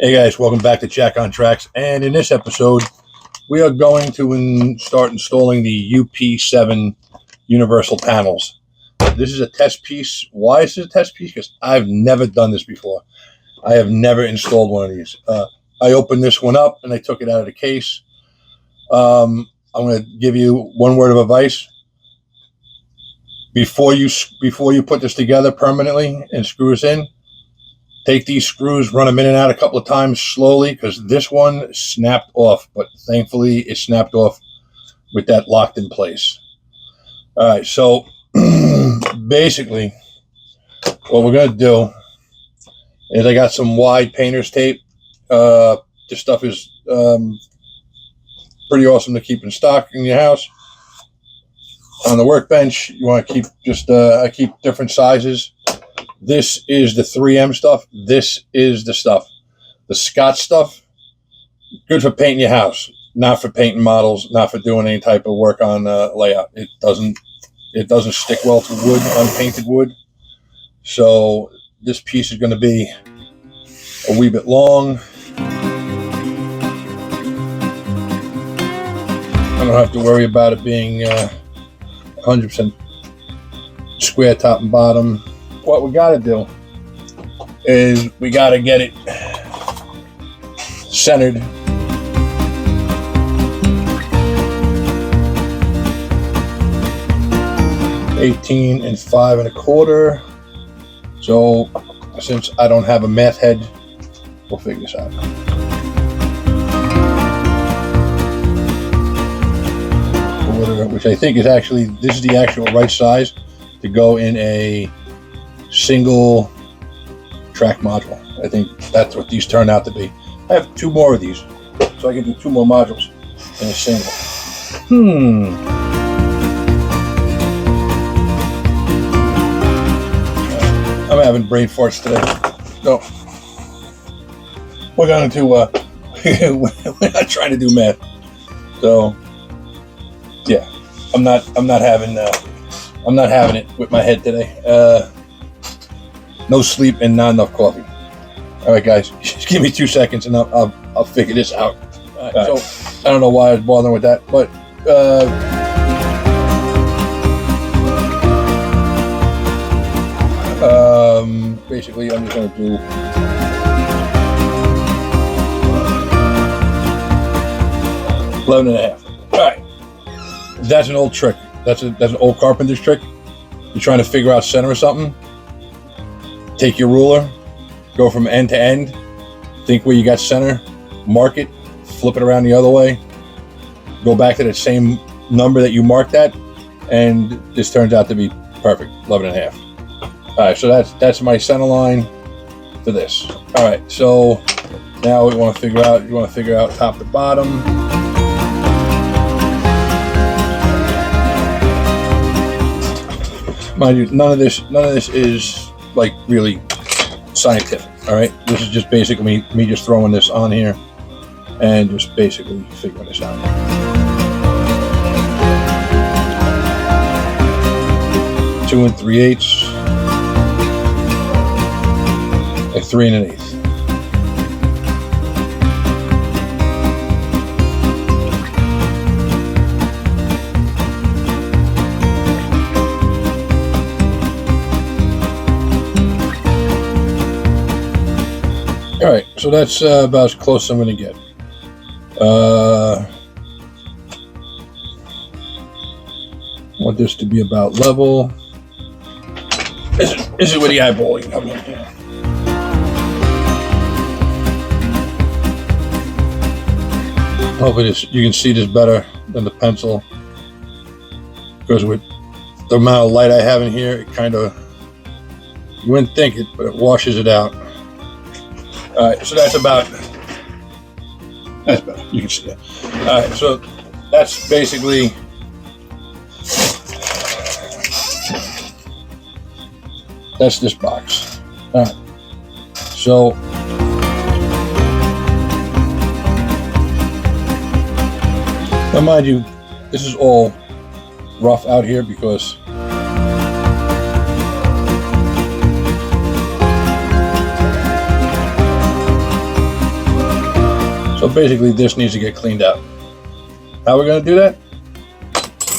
Hey guys, welcome back to Jack on Tracks, and in this episode we are going to start installing the UP7 universal panels. This is a test piece. Why is this a test piece? Because I've never done this before. I have never installed one of these. I opened this one up and I took it out of the case. I'm going to give you one word of advice. Before you put this together permanently and screw this in, take these screws, run them in and out a couple of times slowly, because this one snapped off, but thankfully it snapped off with that locked in place. All right, so basically what we're going to do is I got some wide painter's tape. This stuff is pretty awesome to keep in stock in your house. On the workbench, you want to keep just, I keep different sizes. This is the 3M stuff. This is the stuff. The Scotch stuff, good for painting your house, not for painting models, not for doing any type of work on layout. It doesn't stick well to wood, unpainted wood. So this piece is going to be a wee bit long. I don't have to worry about it being 100% square top and bottom. What we got to do is we got to get it centered. $18 and 5 1/4. So since I don't have a math head, we'll figure this out. Which I think is actually, this is the actual right size to go in a single track module. I think that's what these turn out to be. I have 2 more of these, so I can do 2 more modules in a single. I'm having brain farts today. So we're going to we're not trying to do math. So yeah, I'm not having it with my head today. No sleep and not enough coffee. All right, guys, just give me 2 seconds and I'll figure this out. All right. So I don't know why I was bothering with that, but basically I'm just going to do 11 and a half. All right, that's an old trick. That's an old Carpenter's trick. You're trying to figure out center or something. Take your ruler, go from end to end, think where you got center, mark it, flip it around the other way, go back to the same number that you marked at, and this turns out to be perfect, 11 and a half. All right, so that's my center line for this. All right, so now you want to figure out top to bottom. Mind you, none of this is like really scientific. All right, this is just basically me just throwing this on here and just basically figuring this out. Two and 3/8, a 3 1/8. All right, so that's about as close as I'm going to get. Want this to be about level. This is where the eyeballing comes in here. Hopefully you can see this better than the pencil, because with the amount of light I have in here, it kind of, you wouldn't think it, but it washes it out. All right, so that's better. You can see it. All right, so that's basically this box. All right, so now mind you, this is all rough out here because So basically this needs to get cleaned out. How we're going to do that?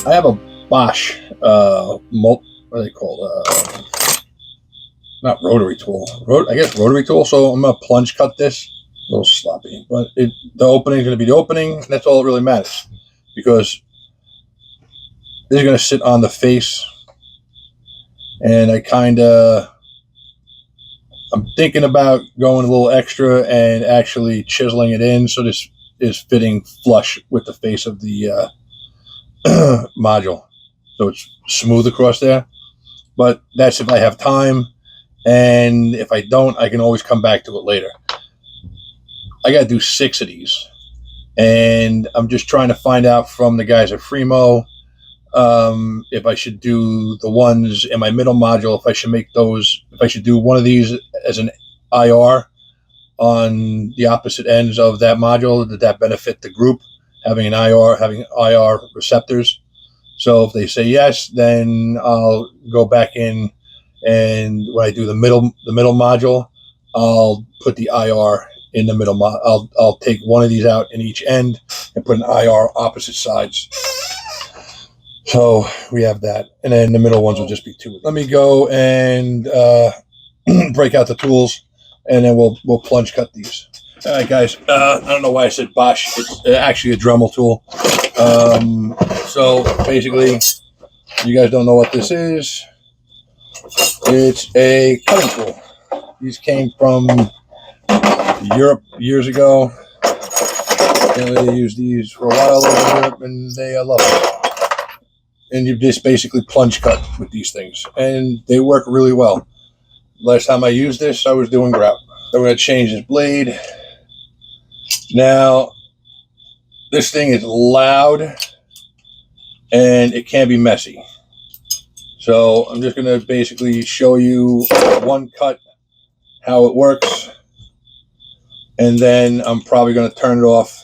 I have a Bosch, what are they called? Not rotary tool. I guess rotary tool. So I'm going to plunge cut this. A little sloppy, but the opening is going to be the opening. And that's all that really matters, because this is going to sit on the face. And I'm thinking about going a little extra and actually chiseling it in so this is fitting flush with the face of the module. So it's smooth across there. But that's if I have time. And if I don't, I can always come back to it later. I got to do 6 of these. And I'm just trying to find out from the guys at Fremo if I should do the ones in my middle module, if I should do one of these as an IR on the opposite ends of that module. Did that benefit the group, having IR receptors? So if they say yes, then I'll go back in, and when I do the middle module, I'll put the IR in the middle. I'll take one of these out in each end and put an IR opposite sides. So we have that, and then the middle ones will just be 2. Let me go and break out the tools, and then we'll plunge cut these. All right, guys. I don't know why I said Bosch. It's actually a Dremel tool. So basically, you guys don't know what this is. It's a cutting tool. These came from Europe years ago. They used these for a while in Europe, and they love it. And you just basically plunge cut with these things, and they work really well. Last time I used this, I was doing grout. So we're going to change this blade. Now, this thing is loud, and it can be messy. So I'm just going to basically show you one cut, how it works, and then I'm probably going to turn off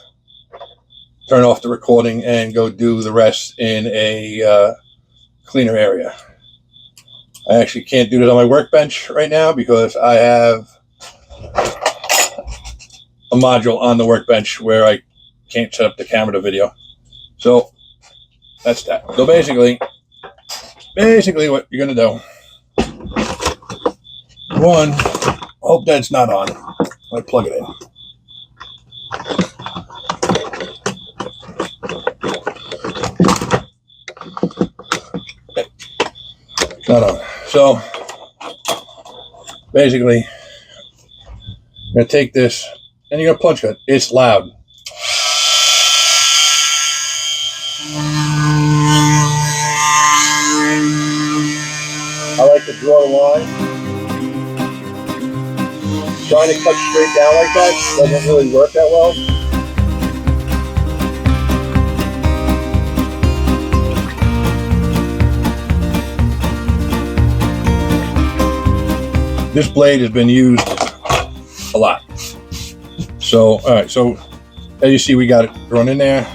the recording and go do the rest in a cleaner area. I actually can't do this on my workbench right now because I have a module on the workbench where I can't set up the camera to video. So that's that. So basically what you're going to do, one, hope that's not on. I plug it in. Not on. So basically, I'm going to take this and you're going to plunge cut. It's loud. I like to draw the line. Trying to cut straight down like that doesn't really work that well. This blade has been used a lot. So, all right, so as you see, we got it thrown in there.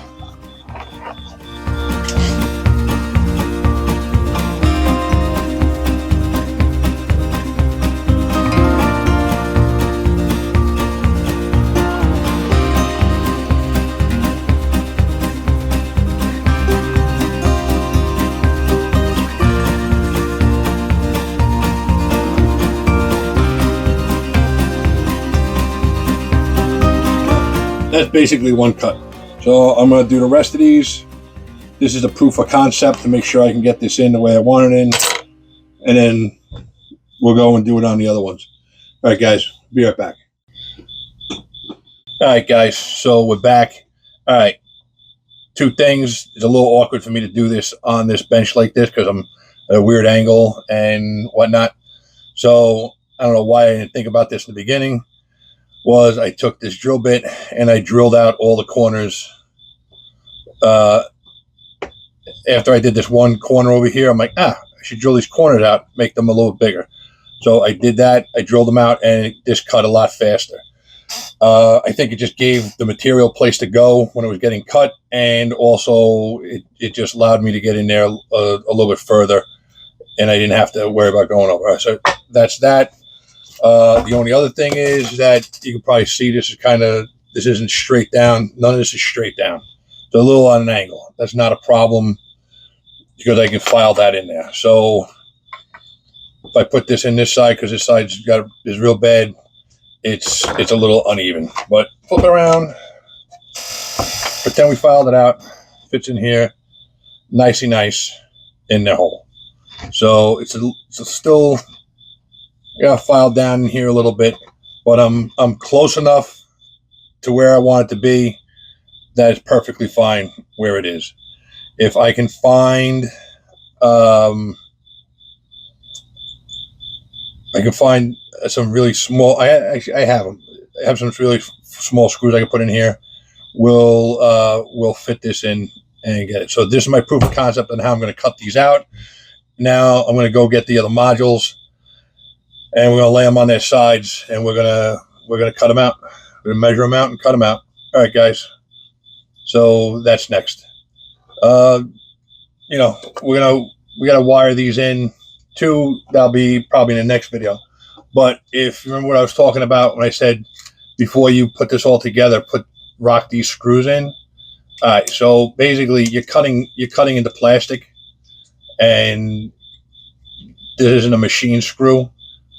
That's basically one cut. So I'm going to do the rest of these. This is a proof of concept to make sure I can get this in the way I want it in. And then we'll go and do it on the other ones. All right, guys, be right back. All right, guys, so we're back. All right, 2 things. It's a little awkward for me to do this on this bench like this because I'm at a weird angle and whatnot. So I don't know why I didn't think about this in the beginning. Was I took this drill bit and I drilled out all the corners. After I did this one corner over here, I'm like, I should drill these corners out, make them a little bigger. So I did that. I drilled them out, and this cut a lot faster. I think it just gave the material a place to go when it was getting cut, and also it just allowed me to get in there a little bit further, and I didn't have to worry about going over. So that's that. The only other thing is that you can probably see this this isn't straight down. None of this is straight down. It's a little on an angle. That's not a problem because I can file that in there. So if I put this in this side, because this side is real bad, it's a little uneven. But flip it around. Pretend we filed it out. Fits in here, nicey nice in the hole. So it's still got filed down in here a little bit, but I'm close enough to where I want it to be. That is perfectly fine where it is. If I can find, some really small. I have them. I have some really small screws I can put in here. We'll fit this in and get it. So this is my proof of concept on how I'm going to cut these out. Now I'm going to go get the other modules, and we're going to lay them on their sides, and we're going to cut them out. We're going to measure them out and cut them out. All right, guys. So that's next. We got to wire these in too. That'll be probably in the next video. But if you remember what I was talking about when I said before you put this all together, rock these screws in. All right. So basically, you're cutting into plastic, and this isn't a machine screw,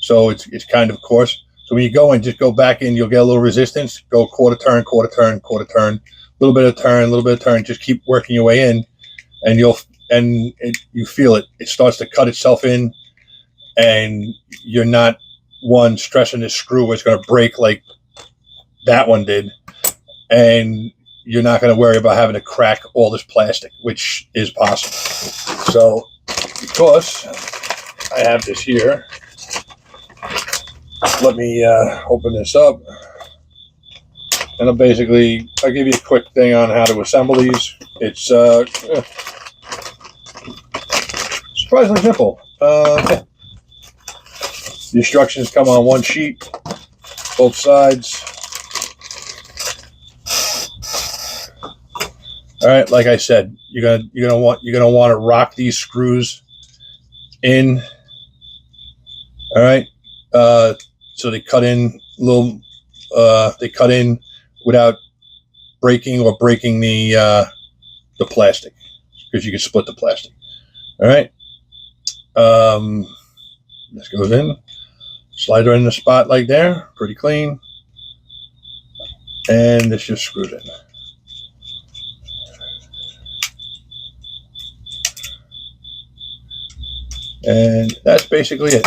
so it's kind of coarse. So when you go in, just go back in. You'll get a little resistance. Go quarter turn, quarter turn, quarter turn. Little bit of turn, a little bit of turn. Just keep working your way in, and you feel it. It starts to cut itself in, and you're not stressing this screw where it's going to break like that one did, and you're not going to worry about having to crack all this plastic, which is possible. So because I have this here, let me open this up. And I'll give you a quick thing on how to assemble these. It's surprisingly simple. The instructions come on one sheet, both sides. All right, like I said, you're gonna want to rock these screws in. All right, so they cut in without breaking the plastic, because you can split the plastic. All right, this goes in, slides right in the spot like there, pretty clean, and this just screws in. And that's basically it.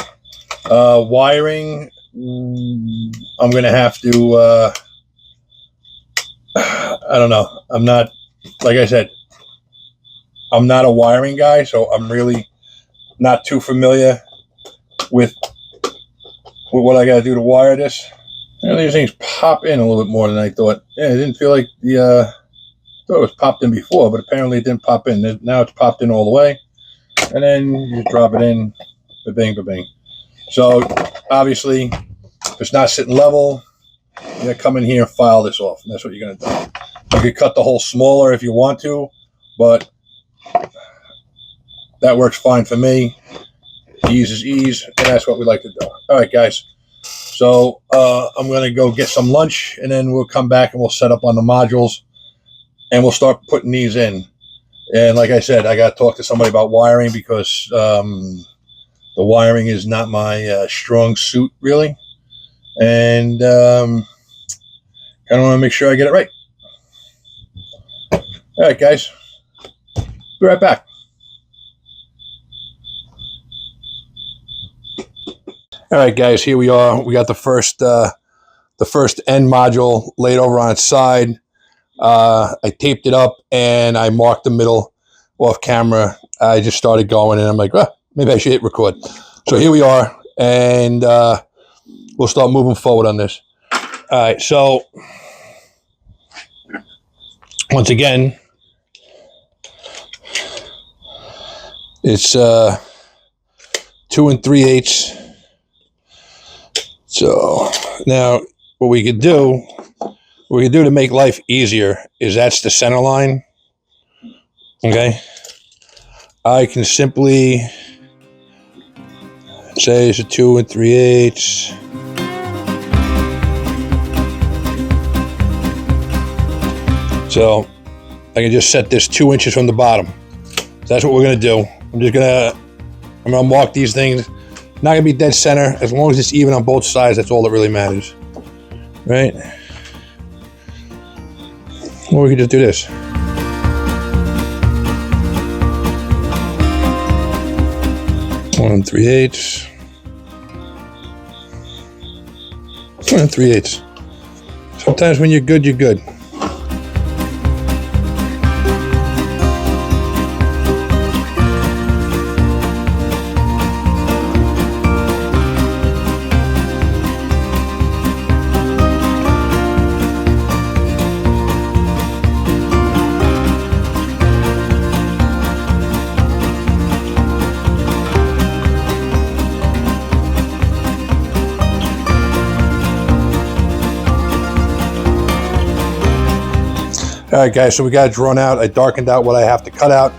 Wiring, I'm going to have to, I don't know. I'm not, like I said, I'm not a wiring guy, so I'm really not too familiar with what I got to do to wire this. And these things pop in a little bit more than I thought. Yeah, it didn't feel like I thought it was popped in before, but apparently it didn't pop in. Now it's popped in all the way. And then you drop it in, ba-bing, ba-bing. So obviously, if it's not sitting level, you're going to come in here and file this off. And that's what you're going to do. You could cut the hole smaller if you want to, but that works fine for me. Ease is ease, and that's what we like to do. All right, guys. So I'm going to go get some lunch, and then we'll come back and we'll set up on the modules, and we'll start putting these in. And like I said, I got to talk to somebody about wiring, because the wiring is not my strong suit, really. And kind of want to make sure I get it right. All right, guys. Be right back. All right, guys. Here we are. We got the first end module laid over on its side. I taped it up and I marked the middle off camera. I just started going and I'm like, oh, maybe I should hit record. So here we are, and we'll start moving forward on this. All right, so once again, it's 2 3/8. So now what we could do to make life easier is that's the center line. Okay. I can simply say it's a 2 3/8. So I can just set this 2 inches from the bottom. So that's what we're gonna do. I'm gonna mark these things. Not gonna be dead center. As long as it's even on both sides, that's all that really matters. Right? Or we could just do this. One 3/8. 1 3/8. Sometimes when you're good, you're good. All right, guys, so we got it drawn out. I darkened out what I have to cut out,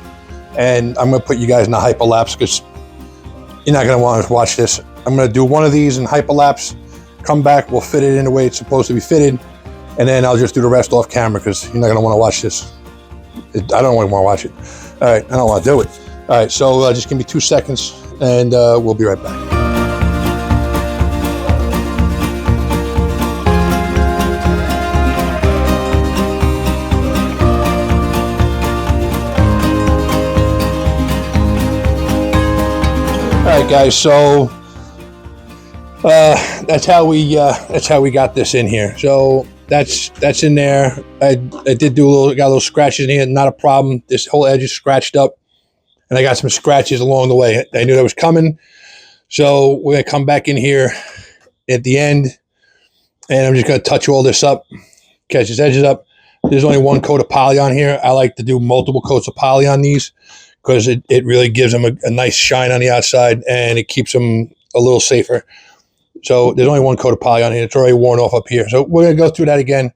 and I'm gonna put you guys in a hyperlapse because you're not gonna want to watch this. I'm gonna do one of these in hyperlapse, come back, we'll fit it in the way it's supposed to be fitted, and then I'll just do the rest off camera because you're not gonna wanna watch this. I don't want to watch it. All right, I don't wanna do it. All right, so just give me 2 seconds and we'll be right back. All right, guys. So that's how we got this in here. So that's in there. I did got a little scratches in here. Not a problem. This whole edge is scratched up, and I got some scratches along the way. I knew that was coming, so we're gonna come back in here at the end, and I'm just gonna touch all this up, catch these edges up. There's only one coat of poly on here. I like to do multiple coats of poly on these, because it really gives them a nice shine on the outside, and it keeps them a little safer. So there's only one coat of poly on here. It's already worn off up here. So we're going to go through that again.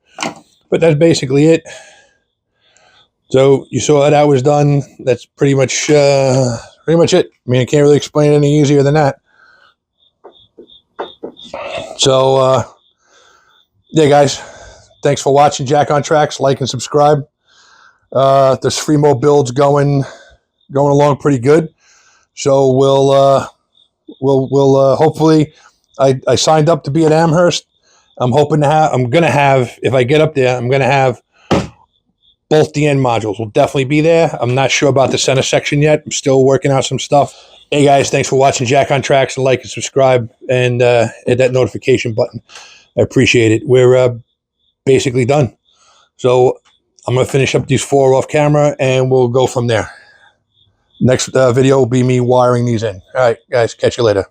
But that's basically it. So you saw that was done. That's pretty much it. I mean, I can't really explain it any easier than that. So, yeah, guys. Thanks for watching Jack on Tracks. Like and subscribe. There's 3 more builds going along pretty good, so we'll hopefully. I signed up to be at Amherst. I'm gonna have if I get up there, I'm gonna have both the end modules. Will definitely be there. I'm not sure about the center section yet. I'm still working out some stuff. Hey guys, thanks for watching Jack on Tracks. Like and subscribe, and hit that notification button. I appreciate it. We're basically done. So I'm gonna finish up these 4 off camera, and we'll go from there. Next video will be me wiring these in. All right, guys, catch you later.